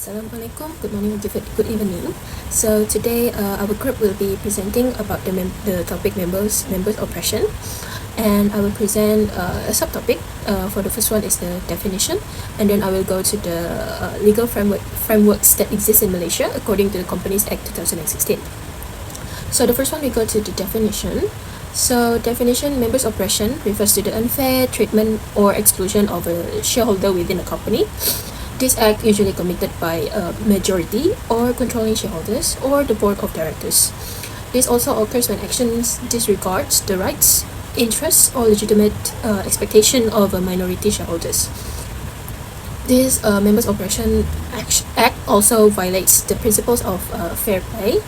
Assalamualaikum, good morning, good evening. So today our group will be presenting about the topic members oppression, and I will present a subtopic. For the first one is the definition, and then I will go to the legal frameworks that exist in Malaysia according to the Companies Act 2016. So the first one, we go to the definition. So definition: members oppression refers to the unfair treatment or exclusion of a shareholder within a company. This act usually committed by a majority or controlling shareholders or the board of directors. This also occurs when actions disregards the rights, interests, or legitimate expectation of minority shareholders. This Members Oppression Act also violates the principles of fair play,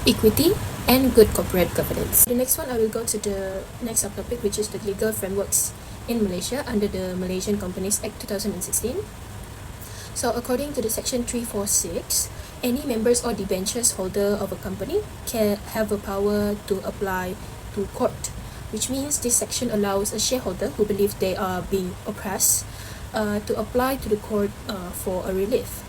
equity, and good corporate governance. The next one, I will go to the next subtopic, which is the legal frameworks in Malaysia under the Malaysian Companies Act 2016. So according to the section 346, any members or debentures holder of a company can have a power to apply to court, which means this section allows a shareholder who believes they are being oppressed to apply to the court for a relief.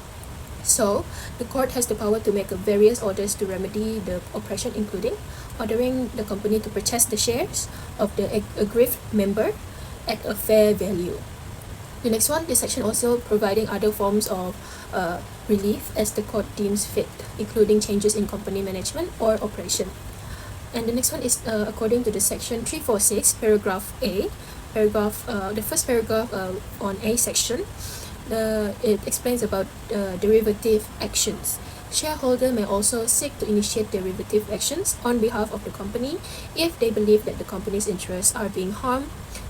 So the court has the power to make various orders to remedy the oppression, including ordering the company to purchase the shares of the aggrieved member at a fair value. The next one, this section also providing other forms of relief as the court deems fit, including changes in company management or operation. And the next one is according to the section 346, paragraph A. The first paragraph on A section, it explains about derivative actions. Shareholder may also seek to initiate derivative actions on behalf of the company if they believe that the company's interests are being harmed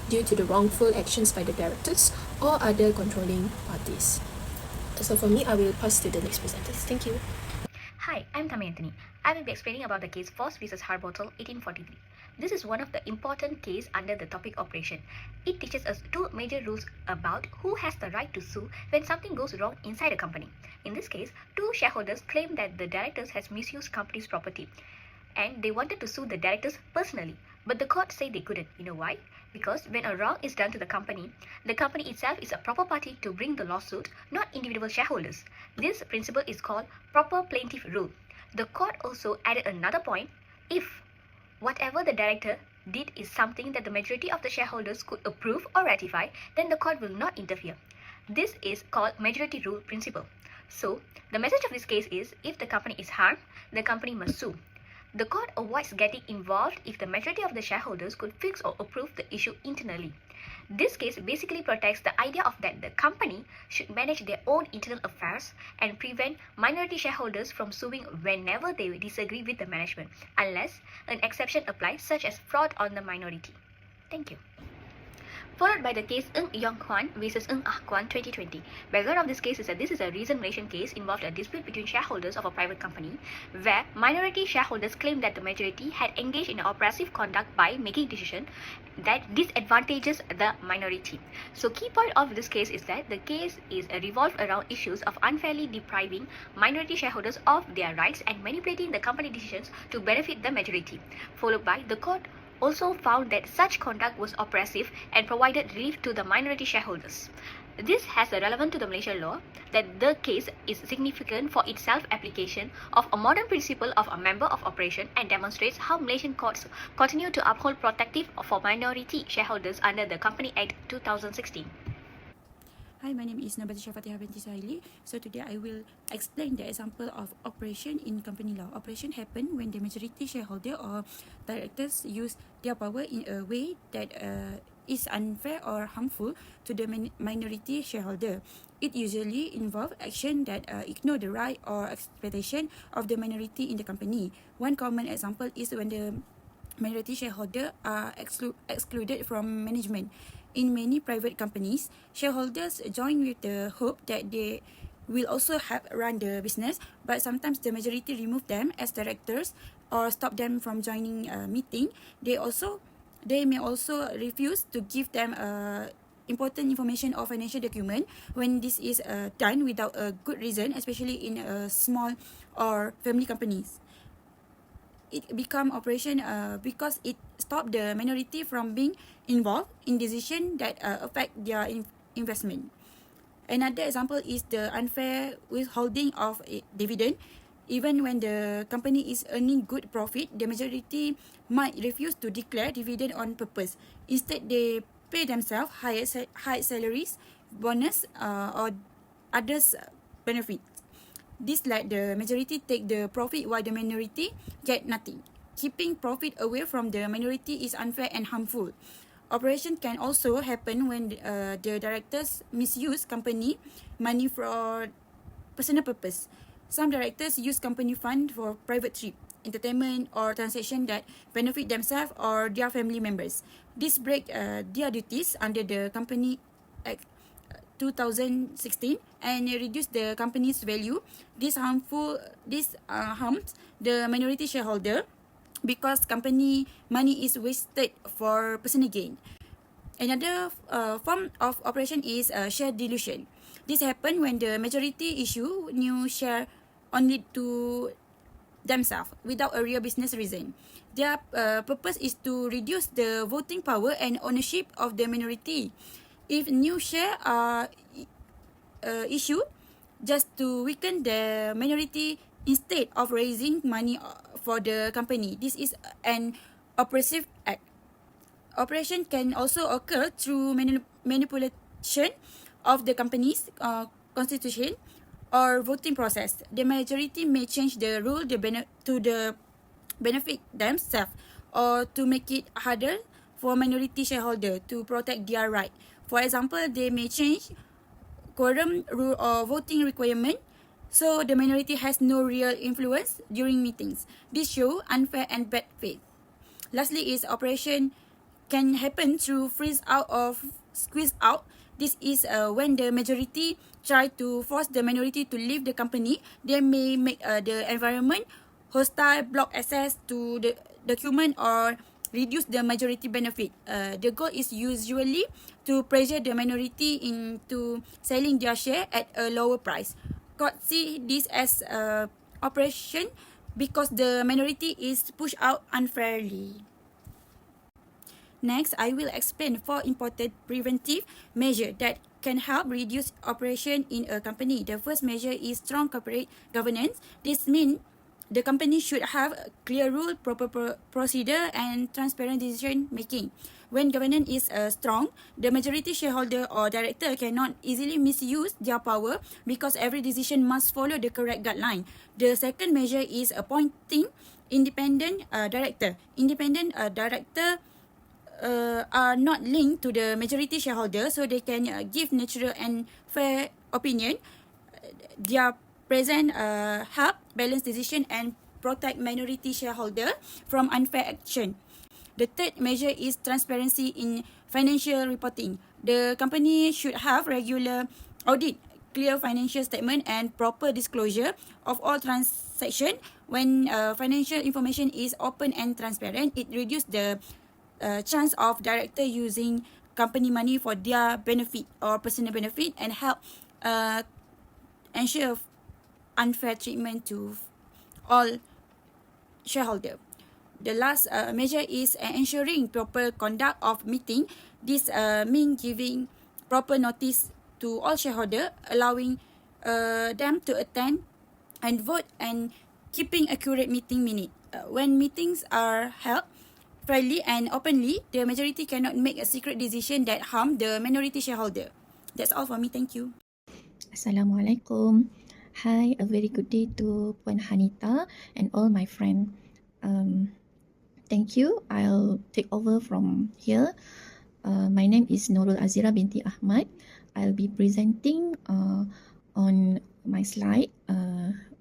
due to the wrongful actions by the directors or other controlling parties. So for me, I will pass to the next presenters. Thank you. Hi, I'm Tammy Anthony. I will be explaining about the case Voss vs. Harbottle 1843. This is one of the important cases under the topic operation. It teaches us two major rules about who has the right to sue when something goes wrong inside a company. In this case, two shareholders claim that the directors has misused company's property and they wanted to sue the directors personally. But the court said they couldn't. You know why? Because when a wrong is done to the company itself is a proper party to bring the lawsuit, not individual shareholders. This principle is called proper plaintiff rule. The court also added another point: if whatever the director did is something that the majority of the shareholders could approve or ratify, then the court will not interfere. This is called majority rule principle. So, the message of this case is, if the company is harmed, the company must sue. The court avoids getting involved if the majority of the shareholders could fix or approve the issue internally. This case basically protects the idea of that the company should manage their own internal affairs and prevent minority shareholders from suing whenever they disagree with the management, unless an exception applies, such as fraud on the minority. Thank you. Followed by the case Ng Yong Kwan vs. Ng Ah Kwan 2020. Background of this case is that this is a recent Malaysian case involved a dispute between shareholders of a private company, where minority shareholders claimed that the majority had engaged in oppressive conduct by making decisions that disadvantages the minority. So key point of this case is that the case is revolved around issues of unfairly depriving minority shareholders of their rights and manipulating the company decisions to benefit the majority. Followed by the court also found that such conduct was oppressive and provided relief to the minority shareholders. This has a relevance to the Malaysian law that the case is significant for its self-application of a modern principle of a member of operation and demonstrates how Malaysian courts continue to uphold protective for minority shareholders under the Company Act 2016. Hi, my name is Nabatisha Fatihah binti Suhaili. So today I will explain the example of operation in company law. Operation happen when the majority shareholder or directors use their power in a way that is unfair or harmful to the minority shareholder. It usually involves action that ignore the right or expectation of the minority in the company. One common example is when the minority shareholder are excluded from management. In many private companies, shareholders join with the hope that they will also help run the business, but sometimes the majority remove them as directors or stop them from joining a meeting. They may also refuse to give them important information or financial document when this is done without a good reason, especially in small or family companies. It become operation because it stopped the minority from being involved in decisions that affect their investment. Another example is the unfair withholding of a dividend. Even when the company is earning good profit, the majority might refuse to declare dividend on purpose. Instead, they pay themselves high salaries, bonus, or others benefits. This let the majority take the profit while the minority get nothing. Keeping profit away from the minority is unfair and harmful. Operation can also happen when the directors misuse company money for personal purpose. Some directors use company fund for private trip, entertainment, or transaction that benefit themselves or their family members. This break their duties under the Company Act 2016 and reduce the company's value. This harms the minority shareholder because company money is wasted for personal gain. Another form of operation is share dilution. This happens when the majority issue new share only to themselves without a real business reason. Their purpose is to reduce the voting power and ownership of the minority. If new share are issued just to weaken the minority instead of raising money for the company, this is an oppressive act. Operation can also occur through manipulation of the company's constitution or voting process. The majority may change the rule to benefit themselves or to make it harder for minority shareholder to protect their right. For example, they may change quorum rule or voting requirement so the minority has no real influence during meetings. This shows unfair and bad faith. Lastly is operation can happen through freeze out or squeeze out. This is when the majority try to force the minority to leave the company. They may make the environment hostile, block access to the document, or reduce the majority benefit. The goal is usually to pressure the minority into selling their share at a lower price. Court see this as operation because the minority is pushed out unfairly. Next, I will explain 4 important preventive measures that can help reduce operation in a company. The first measure is strong corporate governance. This means the company should have a clear rule, proper procedure, and transparent decision making. When governance is strong, the majority shareholder or director cannot easily misuse their power because every decision must follow the correct guideline. The second measure is appointing independent director. Independent director are not linked to the majority shareholder, so they can give natural and fair opinion. Their present help balance decision and protect minority shareholder from unfair action. The third measure is transparency in financial reporting. The company should have regular audit, clear financial statement, and proper disclosure of all transactions. When financial information is open and transparent, it reduces the chance of director using company money for their benefit or personal benefit and help ensure unfair treatment to all shareholder. The last measure is ensuring proper conduct of meeting. This means giving proper notice to all shareholder, allowing them to attend and vote, and keeping accurate meeting minute. When meetings are held fairly and openly, the majority cannot make a secret decision that harm the minority shareholder. That's all for me. Thank you. Assalamualaikum. Hi, a very good day to Puan Hanita and all my friends. Thank you. I'll take over from here. My name is Nurul Azira binti Ahmad. I'll be presenting on my slide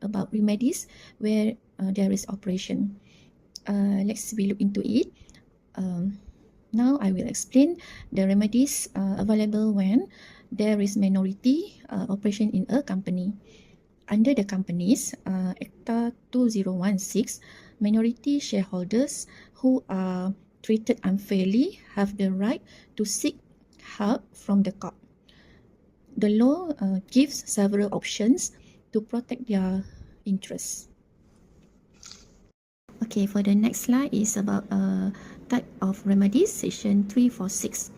about remedies where there is operation. Let's look into it. Now I will explain the remedies available when there is minority operation in a company. Under the Companies Acta 2016, minority shareholders who are treated unfairly have the right to seek help from the court. The law gives several options to protect their interests. Okay, for the next slide is about type of remedies, Section 346.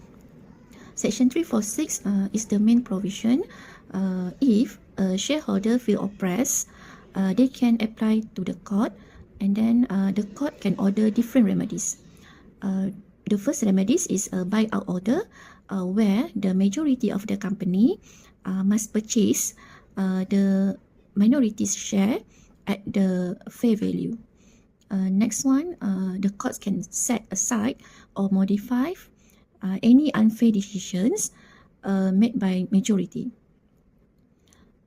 Section 346 is the main provision if a shareholder feel oppressed, they can apply to the court, and then the court can order different remedies. The first remedies is a buyout order, where the majority of the company must purchase the minority's share at the fair value. Next one, the courts can set aside or modify any unfair decisions made by majority.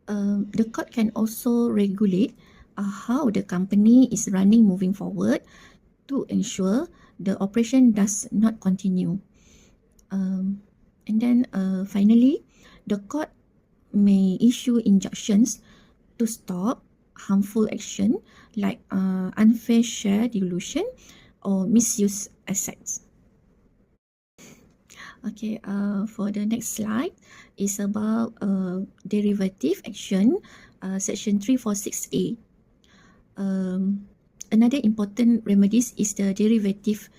The court can also regulate how the company is running moving forward to ensure the operation does not continue. And then finally, the court may issue injunctions to stop harmful action like unfair share dilution or misuse assets. Okay, for the next slide is about derivative action, section 346A. Another important remedies is the derivative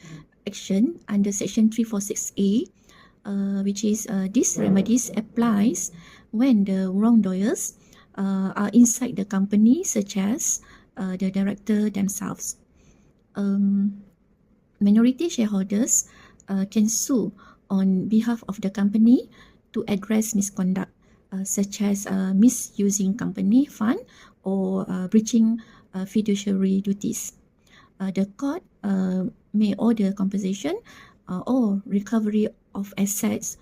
action under section 346A, which is this remedies applies when the wrongdoers are inside the company, such as the director themselves. Minority shareholders can sue on behalf of the company to address misconduct, such as misusing company fund or breaching fiduciary duties. The court may order compensation or recovery of assets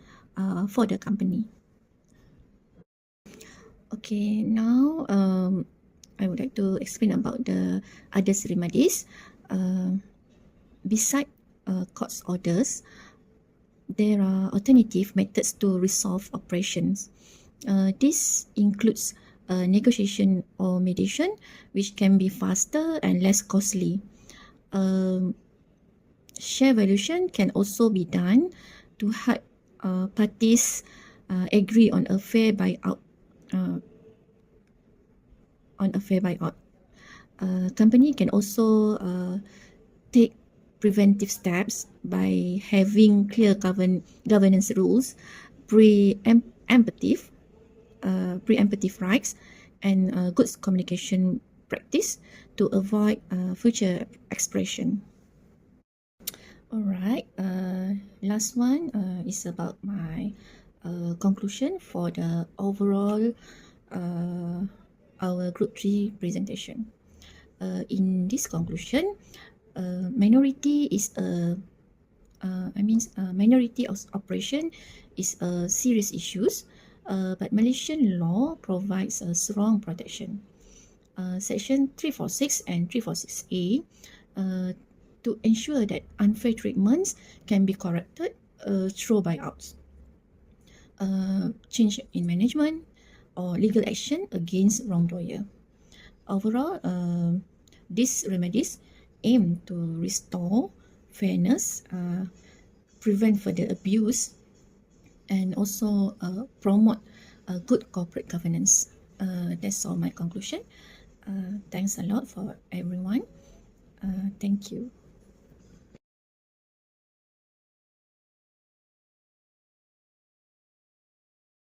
for the company. Okay, now I would like to explain about the other remedies. Beside court's orders, there are alternative methods to resolve operations. This includes negotiation or mediation, which can be faster and less costly. Share valuation can also be done to help parties agree on a fair buyout. Company can also take preventive steps by having clear governance rules, preemptive rights, and good communication practice to avoid future expression. Alright, last one is about my conclusion for the overall our group 3 presentation. In this conclusion, minority is minority of operation is a serious issues, but Malaysian law provides a strong protection. Section 346 and 346A to ensure that unfair treatments can be corrected through buyouts, change in management, or legal action against wrongdoer. Overall, these remedies aim to restore fairness, prevent further abuse, and also promote good corporate governance. That's all my conclusion. Thanks a lot for everyone. Thank you.